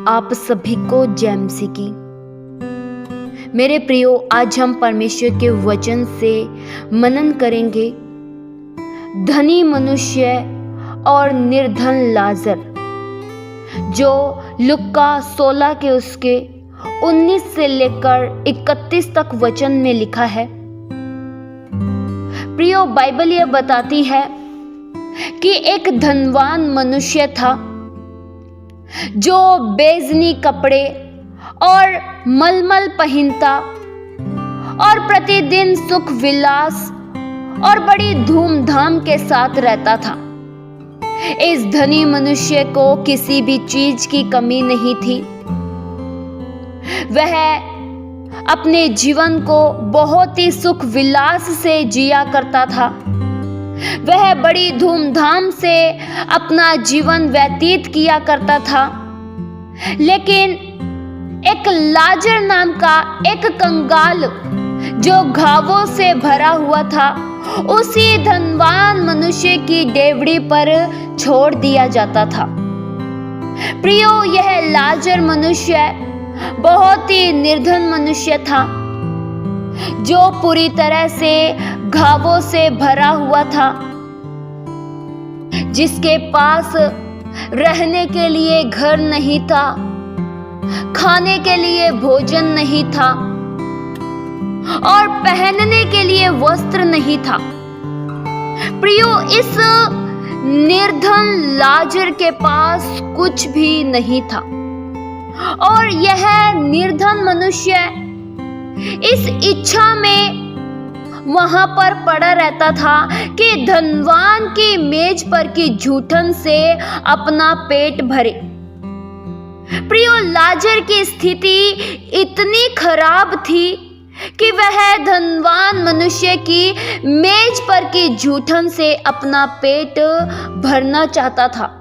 आप सभी को जय मसीह की। मेरे प्रियो, आज हम परमेश्वर के वचन से मनन करेंगे धनी मनुष्य और निर्धन लाजर, जो लुक्का 16 के उसके 19 से लेकर 31 तक वचन में लिखा है। प्रियो, बाइबल यह बताती है कि एक धनवान मनुष्य था जो बेजनी कपड़े और मलमल पहनता और प्रतिदिन सुख विलास और बड़ी धूमधाम के साथ रहता था। इस धनी मनुष्य को किसी भी चीज की कमी नहीं थी। वह अपने जीवन को बहुत ही सुख विलास से जिया करता था। वह बड़ी धूमधाम से अपना जीवन व्यतीत किया करता था। लेकिन एक लाजर नाम का एक कंगाल जो घावों से भरा हुआ था, उसी धनवान मनुष्य की डेवड़ी पर छोड़ दिया जाता था। प्रियो, यह लाजर मनुष्य बहुत ही निर्धन मनुष्य था, जो पूरी तरह से घावों से भरा हुआ था, जिसके पास रहने के लिए घर नहीं था, खाने के लिए भोजन नहीं था और पहनने के लिए वस्त्र नहीं था। प्रियो, इस निर्धन लाजर के पास कुछ भी नहीं था और यह निर्धन मनुष्य इस इच्छा में वहां पर पड़ा रहता था कि धनवान की मेज पर की जूठन से अपना पेट भरे। प्रियो, लाजर की स्थिति इतनी खराब थी कि वह धनवान मनुष्य की मेज पर की जूठन से अपना पेट भरना चाहता था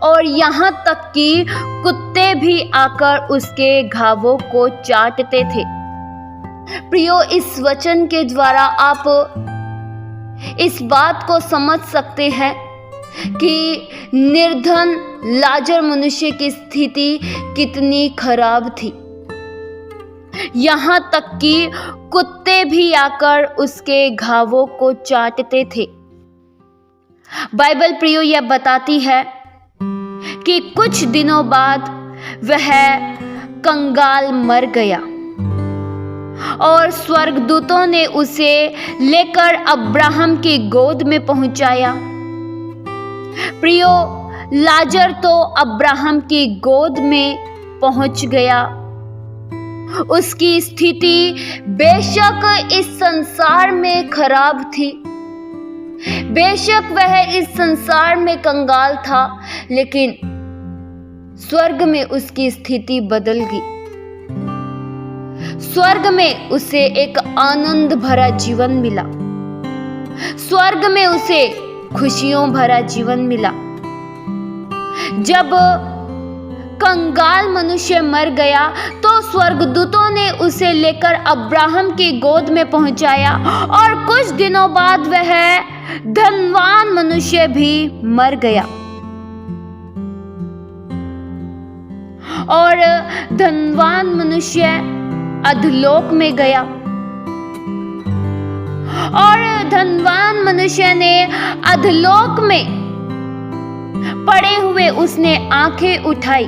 और यहाँ तक कि कुत्ते भी आकर उसके घावों को चाटते थे। प्रियो, इस वचन के द्वारा आप इस बात को समझ सकते हैं कि निर्धन लाजर मनुष्य की स्थिति कितनी खराब थी। यहाँ तक कि कुत्ते भी आकर उसके घावों को चाटते थे। बाइबल प्रियो यह बताती है कि कुछ दिनों बाद वह कंगाल मर गया और स्वर्गदूतों ने उसे लेकर अब्राहम की गोद में पहुंचाया। प्रियो, लाजर तो अब्राहम की गोद में पहुंच गया। उसकी स्थिति बेशक इस संसार में खराब थी, बेशक वह इस संसार में कंगाल था, लेकिन स्वर्ग में उसकी स्थिति बदल गई। स्वर्ग में उसे एक आनंद भरा जीवन मिला। स्वर्ग में उसे खुशियों भरा जीवन मिला। जब कंगाल मनुष्य मर गया तो स्वर्गदूतों ने उसे लेकर अब्राहम की गोद में पहुंचाया और कुछ दिनों बाद वह धनवान मनुष्य भी मर गया और धनवान मनुष्य अधोलोक में गया और धनवान मनुष्य ने अधोलोक में पड़े हुए उसने आंखें उठाई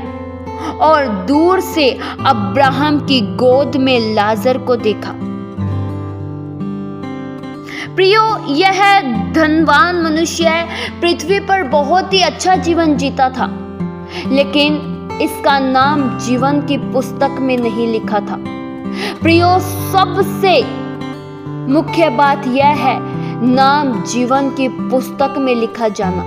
और दूर से अब्राहम की गोद में लाजर को देखा। प्रियो, यह धनवान मनुष्य पृथ्वी पर बहुत ही अच्छा जीवन जीता था, लेकिन इसका नाम जीवन की पुस्तक में नहीं लिखा था। प्रियो, सबसे मुख्य बात यह है नाम जीवन की पुस्तक में लिखा जाना।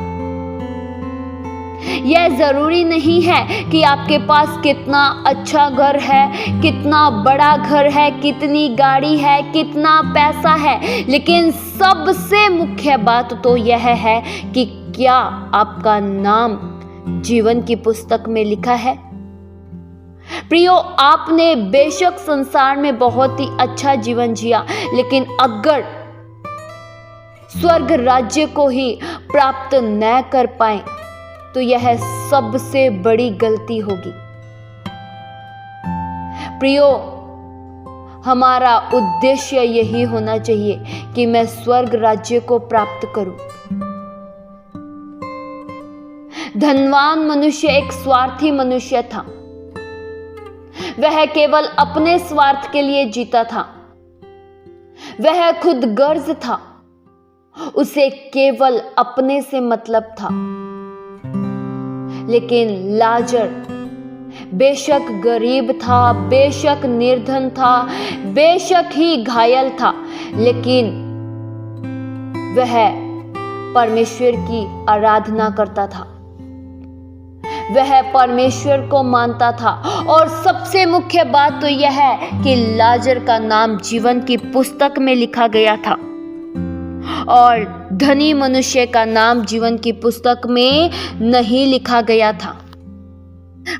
यह जरूरी नहीं है कि आपके पास कितना अच्छा घर है, कितना बड़ा घर है, कितनी गाड़ी है, कितना पैसा है, लेकिन सबसे मुख्य बात तो यह है कि क्या आपका नाम जीवन की पुस्तक में लिखा है। प्रियो, आपने बेशक संसार में बहुत ही अच्छा जीवन जिया, लेकिन अगर स्वर्ग राज्य को ही प्राप्त न कर पाए तो यह सबसे बड़ी गलती होगी। प्रियो, हमारा उद्देश्य यही होना चाहिए कि मैं स्वर्ग राज्य को प्राप्त करूं। धनवान मनुष्य एक स्वार्थी मनुष्य था। वह केवल अपने स्वार्थ के लिए जीता था। वह खुद गर्ज था। उसे केवल अपने से मतलब था। लेकिन लाजर बेशक गरीब था, बेशक निर्धन था, बेशक ही घायल था, लेकिन वह परमेश्वर की आराधना करता था। वह परमेश्वर को मानता था। और सबसे मुख्य बात तो यह है कि लाजर का नाम जीवन की पुस्तक में लिखा गया था और धनी मनुष्य का नाम जीवन की पुस्तक में नहीं लिखा गया था।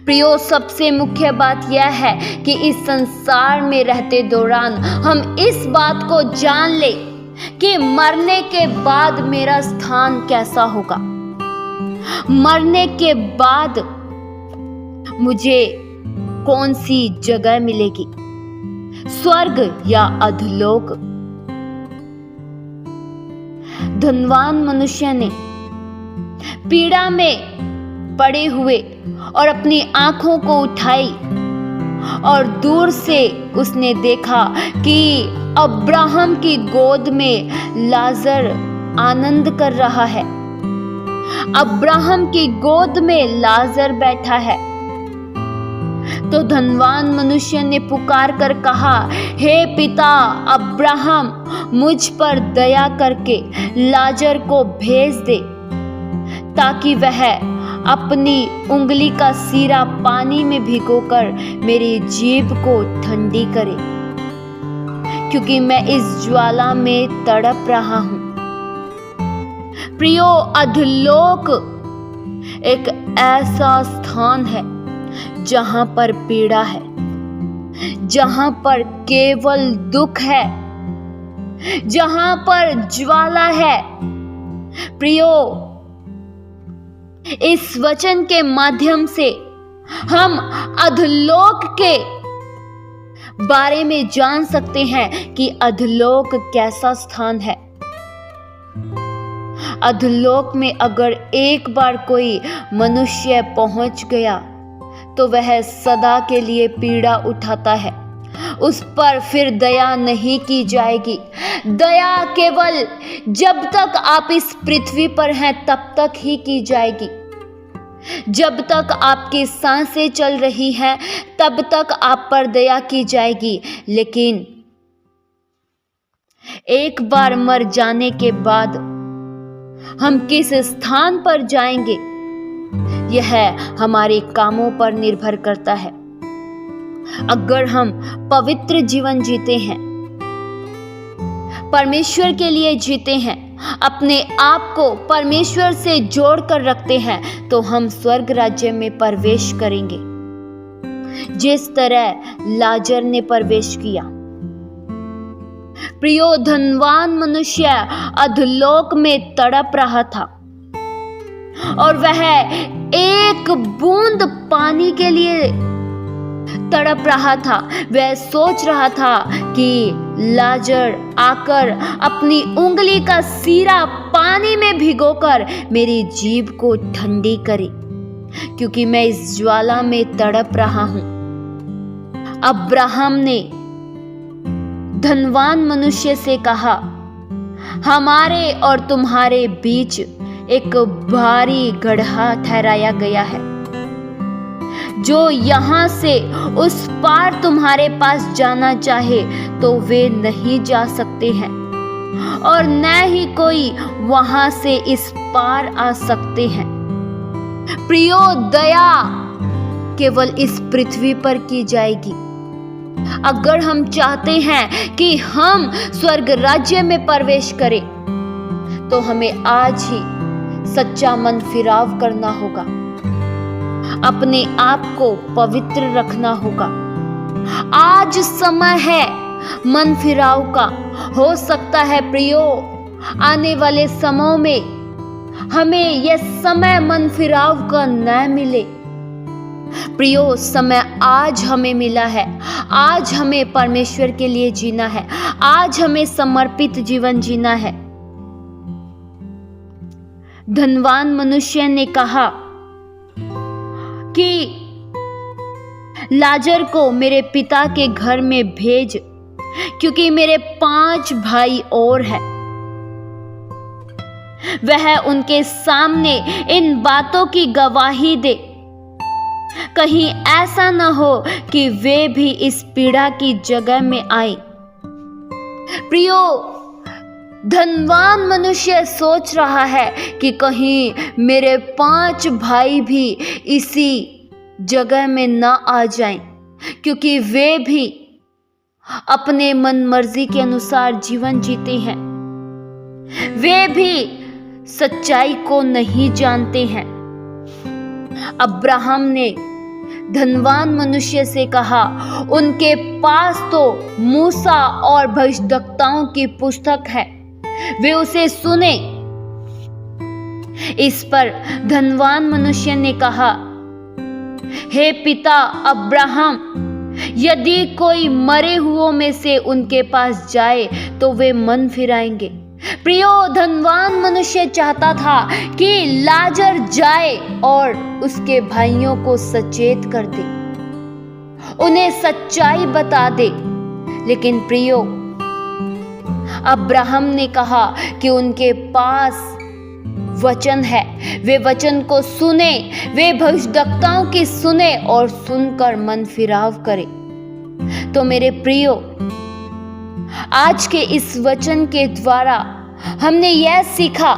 प्रियो, सबसे मुख्य बात यह है कि इस संसार में रहते दौरान हम इस बात को जान ले कि मरने के बाद मेरा स्थान कैसा होगा। मरने के बाद मुझे कौन सी जगह मिलेगी, स्वर्ग या अधोलोक। धनवान मनुष्य ने पीड़ा में पड़े हुए और अपनी आंखों को उठाई और दूर से उसने देखा कि अब्राहम की गोद में लाजर आनंद कर रहा है। अब्राहम की गोद में लाजर बैठा है। तो धनवान मनुष्य ने पुकार कर कहा, हे पिता अब्राहम, मुझ पर दया करके लाजर को भेज दे ताकि वह अपनी उंगली का सीरा पानी में भिगोकर मेरी जीभ को ठंडी करे, क्योंकि मैं इस ज्वाला में तड़प रहा हूं। प्रियो, अधोलोक एक ऐसा स्थान है जहां पर पीड़ा है, जहां पर केवल दुख है, जहां पर ज्वाला है। प्रियो, इस वचन के माध्यम से हम अधोलोक के बारे में जान सकते हैं कि अधोलोक कैसा स्थान है। अधोलोक में अगर एक बार कोई मनुष्य पहुंच गया तो वह सदा के लिए पीड़ा उठाता है। उस पर फिर दया नहीं की जाएगी। दया केवल जब तक आप इस पृथ्वी पर हैं तब तक ही की जाएगी। जब तक आपकी सांसें चल रही हैं तब तक आप पर दया की जाएगी। लेकिन एक बार मर जाने के बाद हम किस स्थान पर जाएंगे, यह हमारे कामों पर निर्भर करता है। अगर हम पवित्र जीवन जीते हैं, परमेश्वर के लिए जीते हैं, अपने आप को परमेश्वर से जोड़कर रखते हैं, तो हम स्वर्ग राज्य में प्रवेश करेंगे, जिस तरह लाजर ने प्रवेश किया। प्रियो, धनवान मनुष्य अधोलोक में तड़प रहा था और वह एक बूंद पानी के लिए तड़प रहा था। वह सोच रहा था कि लाजर आकर अपनी उंगली का सीरा पानी में भिगोकर मेरी जीभ को ठंडी करे, क्योंकि मैं इस ज्वाला में तड़प रहा हूं। अब्राहम ने धनवान मनुष्य से कहा, हमारे और तुम्हारे बीच एक भारी गड्ढा ठहराया गया है, जो यहां से उस पार तुम्हारे पास जाना चाहे तो वे नहीं जा सकते हैं, और न ही कोई वहां से इस पार आ सकते हैं। प्रियो, दया केवल इस पृथ्वी पर की जाएगी। अगर हम चाहते हैं कि हम स्वर्ग राज्य में प्रवेश करें, तो हमें आज ही सच्चा मन फिराव करना होगा, अपने आप को पवित्र रखना होगा। आज समय है मन फिराव का। हो सकता है प्रियो, आने वाले समयों में हमें यह समय मन फिराव का न मिले। प्रियो, समय आज हमें मिला है। आज हमें परमेश्वर के लिए जीना है। आज हमें समर्पित जीवन जीना है। धनवान मनुष्य ने कहा कि लाजर को मेरे पिता के घर में भेज, क्योंकि मेरे 5 भाई और हैं। वह उनके सामने इन बातों की गवाही दे, कहीं ऐसा न हो कि वे भी इस पीड़ा की जगह में आए। प्रियो, धनवान मनुष्य सोच रहा है कि कहीं मेरे 5 भाई भी इसी जगह में ना आ जाएं, क्योंकि वे भी अपने मन मर्जी के अनुसार जीवन जीते हैं। वे भी सच्चाई को नहीं जानते हैं। अब्राहम ने धनवान मनुष्य से कहा, उनके पास तो मूसा और भविष्यद्वक्ताओं की पुस्तक है, वे उसे सुने। इस पर धनवान मनुष्य ने कहा, हे पिता अब्राहम, यदि कोई मरे हुओं में से उनके पास जाए तो वे मन फिराएंगे। प्रियो, धनवान मनुष्य चाहता था कि लाजर जाए और उसके भाइयों को सचेत कर दे, उन्हें सच्चाई बता दे। लेकिन प्रियो, अब्राहम ने कहा कि उनके पास वचन है, वे वचन को सुने, वे भविष्यद्वक्ताओं की सुने और सुनकर मन फिराव करे। तो मेरे प्रियो, आज के इस वचन के द्वारा हमने यह सीखा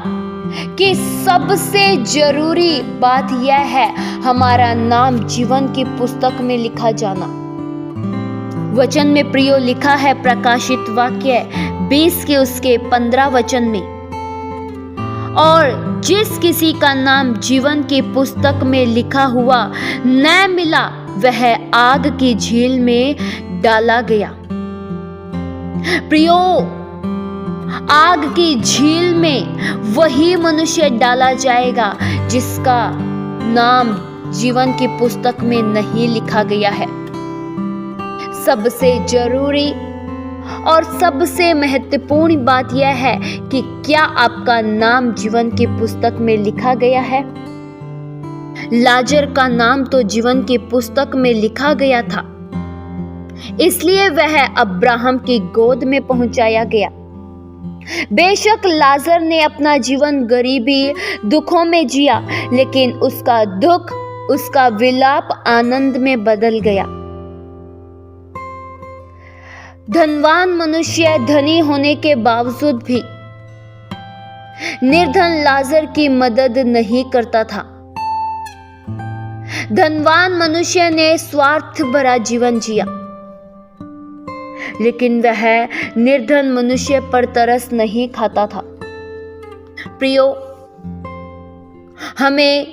कि सबसे जरूरी बात यह है हमारा नाम जीवन की पुस्तक में लिखा जाना। वचन में प्रियो लिखा है, प्रकाशित वाक्य 20 के उसके 15 वचन में, और जिस किसी का नाम जीवन की पुस्तक में लिखा हुआ न मिला वह आग की झील में डाला गया। प्रियो, आग की झील में वही मनुष्य डाला जाएगा जिसका नाम जीवन की पुस्तक में नहीं लिखा गया है। सबसे जरूरी और सबसे महत्वपूर्ण बात यह है कि क्या आपका नाम जीवन की पुस्तक में लिखा गया है। लाजर का नाम तो जीवन की पुस्तक में लिखा गया था, इसलिए वह अब्राहम की गोद में पहुंचाया गया। बेशक लाजर ने अपना जीवन गरीबी दुखों में जिया, लेकिन उसका दुख, उसका विलाप आनंद में बदल गया। धनवान मनुष्य धनी होने के बावजूद भी निर्धन लाजर की मदद नहीं करता था। धनवान मनुष्य ने स्वार्थ भरा जीवन जिया, लेकिन वह निर्धन मनुष्य पर तरस नहीं खाता था। प्रियो, हमें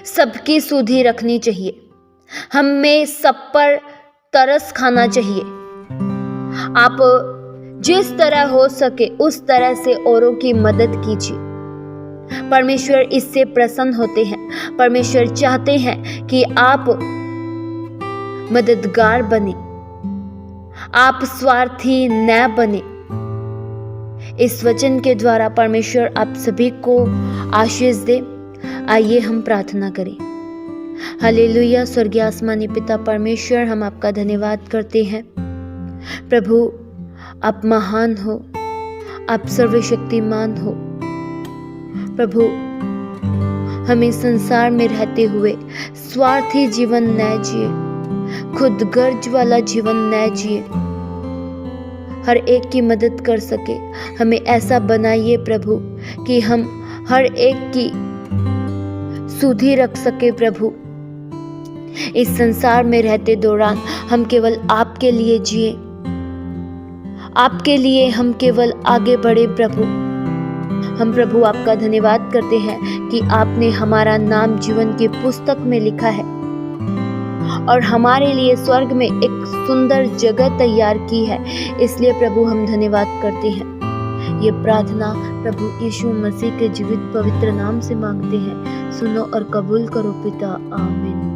सबकी सुधि रखनी चाहिए, हमें सब पर तरस खाना चाहिए। आप जिस तरह हो सके उस तरह से औरों की मदद कीजिए। परमेश्वर इससे प्रसन्न होते हैं। परमेश्वर चाहते हैं कि आप मददगार बने, आप स्वार्थी न बने। इस वचन के द्वारा परमेश्वर आप सभी को आशीष दे। आइए हम प्रार्थना करें। हालेलुया। स्वर्गीय आसमानी पिता परमेश्वर, हम आपका धन्यवाद करते हैं। प्रभु, आप महान हो, आप सर्वशक्तिमान हो। प्रभु, हमें संसार में रहते हुए स्वार्थी जीवन न जिए, खुद गर्ज वाला जीवन न जिए, हर एक की मदद कर सके। हमें ऐसा बनाइए प्रभु कि हम हर एक की सुधि रख सके। प्रभु, इस संसार में रहते दौरान हम केवल आपके लिए जिए, आपके लिए हम केवल आगे बढ़े। प्रभु, हम प्रभु आपका धन्यवाद करते हैं कि आपने हमारा नाम जीवन की पुस्तक में लिखा है और हमारे लिए स्वर्ग में एक सुंदर जगह तैयार की है। इसलिए प्रभु हम धन्यवाद करते हैं। ये प्रार्थना प्रभु यीशु मसीह के जीवित पवित्र नाम से मांगते हैं। सुनो और कबूल करो पिता, आमीन।